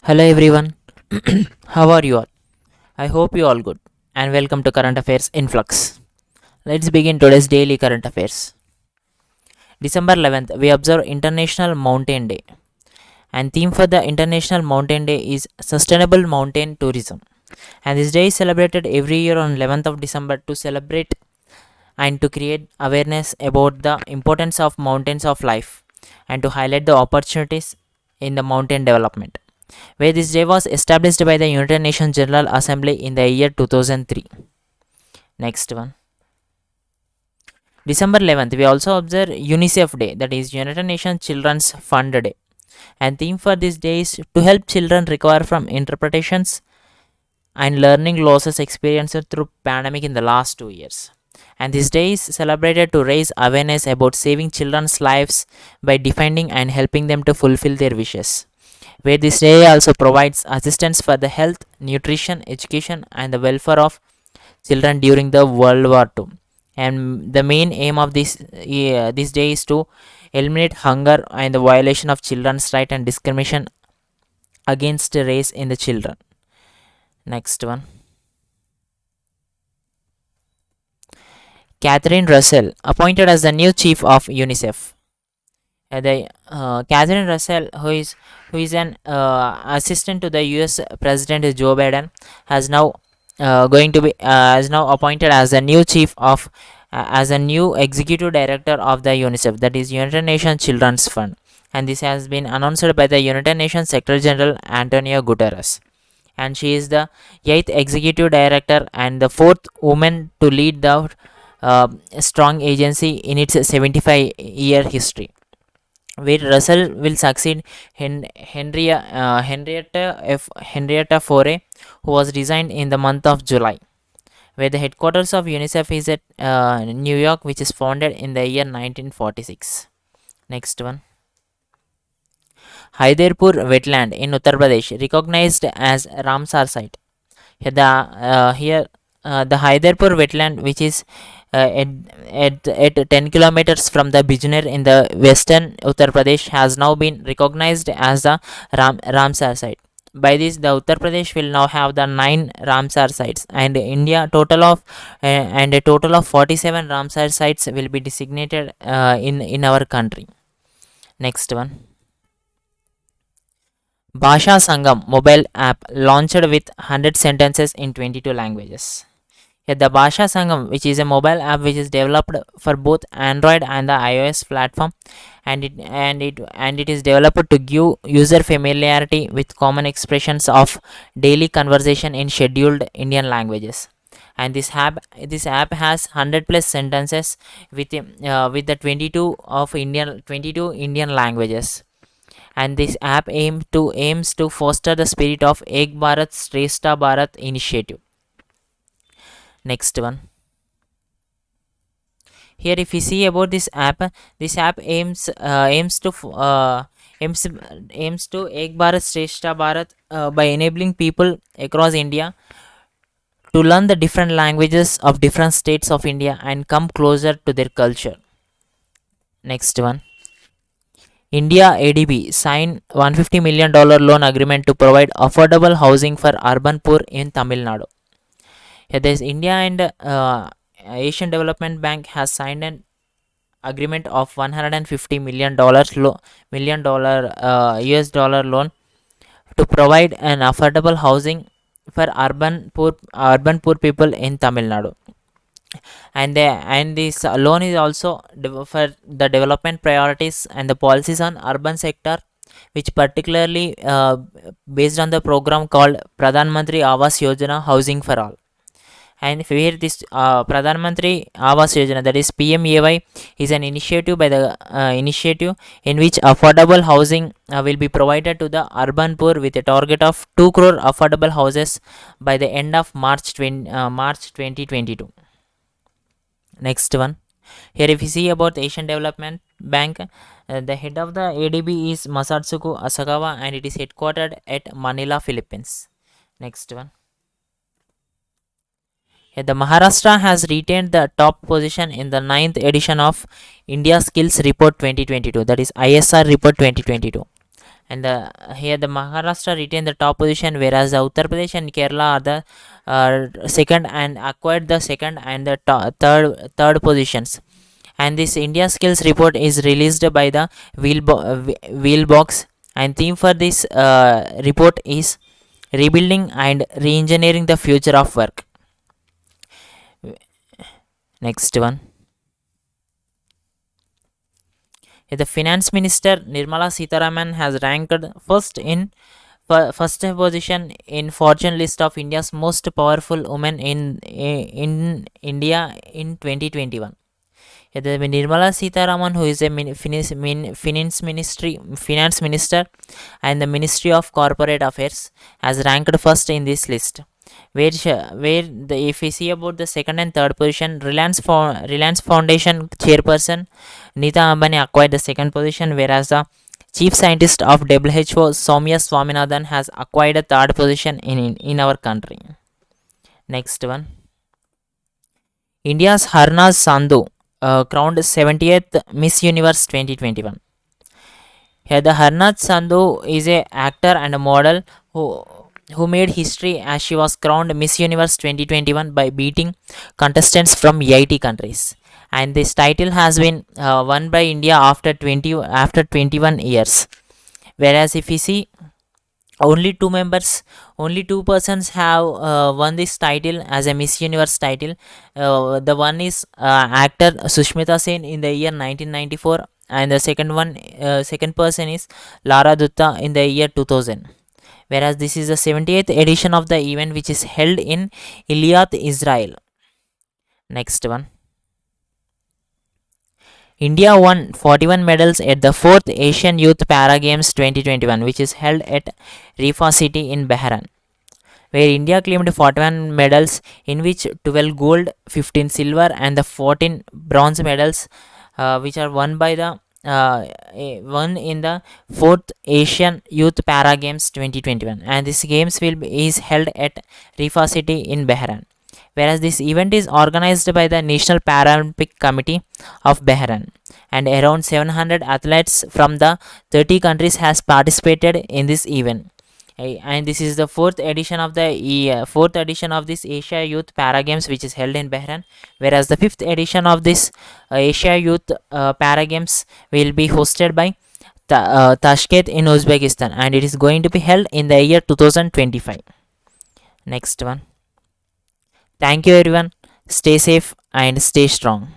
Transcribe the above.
Hello everyone. How are you all? I hope you all good and welcome to Current Affairs Influx. Let's begin today's daily current affairs. December 11th we observe International Mountain Day, and theme for the International Mountain Day is sustainable mountain tourism. And this day is celebrated every year on 11th of December to celebrate and to create awareness about the importance of mountains of life and to highlight the opportunities in the mountain development, where this day was established by the United Nations General Assembly in the year 2003. Next one. December 11th, we also observe UNICEF Day, that is United Nations Children's Fund Day. And theme for this day is to help children recover from interpretations and learning losses experienced through pandemic in the last 2 years. And this day is celebrated to raise awareness about saving children's lives by defending and helping them to fulfill their wishes, where this day also provides assistance for the health, nutrition, education, and the welfare of children during the World War II. And the main aim of this day is to eliminate hunger and the violation of children's right and discrimination against race in the children. Next one. Catherine Russell appointed as the new chief of UNICEF. Catherine Russell, who is an assistant to the U.S. President Joe Biden, has now has now appointed as the new chief of as a new executive director of the UNICEF, that is United Nations Children's Fund, and this has been announced by the United Nations Secretary General Antonio Guterres. And she is the eighth executive director and the fourth woman to lead the strong agency in its 75-year history, where Russell will succeed Henrietta Fore, who was resigned in the month of July, where the headquarters of UNICEF is at New York, which is founded in the year 1946. Next one. Haiderpur wetland in Uttar Pradesh recognized as Ramsar site. The Haiderpur wetland, which is at 10 kilometers from the Bijner in the western Uttar Pradesh, has now been recognized as the Ramsar site. By this, the Uttar Pradesh will now have the 9 Ramsar sites, and a total of 47 Ramsar sites will be designated in our country. Next one. Bhasha Sangam mobile app launched with 100 sentences in 22 languages. The Bhasha Sangam, which is a mobile app which is developed for both Android and the iOS platform, and it is developed to give user familiarity with common expressions of daily conversation in scheduled Indian languages. And this app has 100 plus sentences with the 22 Indian languages. And this app aims to foster the spirit of Ek Bharat Shrestha Bharat initiative. Next one. Here, if we see about this app aims to Ek Bharat Shrestha Bharat by enabling people across India to learn the different languages of different states of India and come closer to their culture. Next one. India ADB signed $150 million loan agreement to provide affordable housing for urban poor in Tamil Nadu. Here, there's India and Asian Development Bank has signed an agreement of $150 million US dollar loan to provide an affordable housing for urban poor people in Tamil Nadu. And this loan is also for the development priorities and the policies on urban sector, which particularly based on the program called Pradhan Mantri Awas Yojana Housing for All. And where this Pradhan Mantri Awas Yojana, that is PMAY, is an initiative by the initiative in which affordable housing will be provided to the urban poor with a target of 2 crore affordable houses by the end of March 2022. Next one. Here, if you see about the Asian Development Bank, the head of the ADB is Masatsugu Asakawa, and it is headquartered at Manila, Philippines. Next one. Here, the Maharashtra has retained the top position in the 9th edition of India Skills Report 2022, that is ISR Report 2022. and here the Maharashtra retained the top position, whereas the Uttar Pradesh and Kerala are the second and acquired the second and the third positions. And this India Skills report is released by the Wheelbox, and theme for this report is rebuilding and re-engineering the future of work. Next one. The finance minister Nirmala Sitharaman has ranked first position in Fortune list of India's most powerful women in India in 2021. The Nirmala Sitharaman, who is a finance minister and the Ministry of Corporate Affairs, has ranked first in this list. If we see about the second and third position, Reliance Foundation chairperson Nita Ambani acquired the second position, whereas the chief scientist of WHO Soumya Swaminathan has acquired a third position in our country. Next one. India's Harnaz Sandhu crowned 70th Miss Universe 2021. Here the Harnaz Sandhu is a actor and a model who made history as she was crowned Miss Universe 2021 by beating contestants from 80 countries. And this title has been won by India after 21 years. Whereas if we see, only two persons have won this title as a Miss Universe title. The one is actor Sushmita Sen in the year 1994, and the second person is Lara Dutta in the year 2000. Whereas this is the 78th edition of the event, which is held in Iliath, Israel. Next one. India won 41 medals at the 4th Asian Youth Para Games 2021, which is held at Rifa City in Bahrain, where India claimed 41 medals, in which 12 gold, 15 silver, and the 14 bronze medals, which are won in the 4th Asian Youth Para Games 2021, and this games is held at Rifa City in Bahrain. Whereas this event is organized by the National Paralympic Committee of Bahrain, and around 700 athletes from the 30 countries has participated in this event. And this is the fourth edition of this Asia Youth Para Games, which is held in Bahrain. Whereas the fifth edition of this Asia Youth Para Games will be hosted by Tashkent in Uzbekistan, and it is going to be held in the year 2025. Next one. Thank you everyone. Stay safe and stay strong.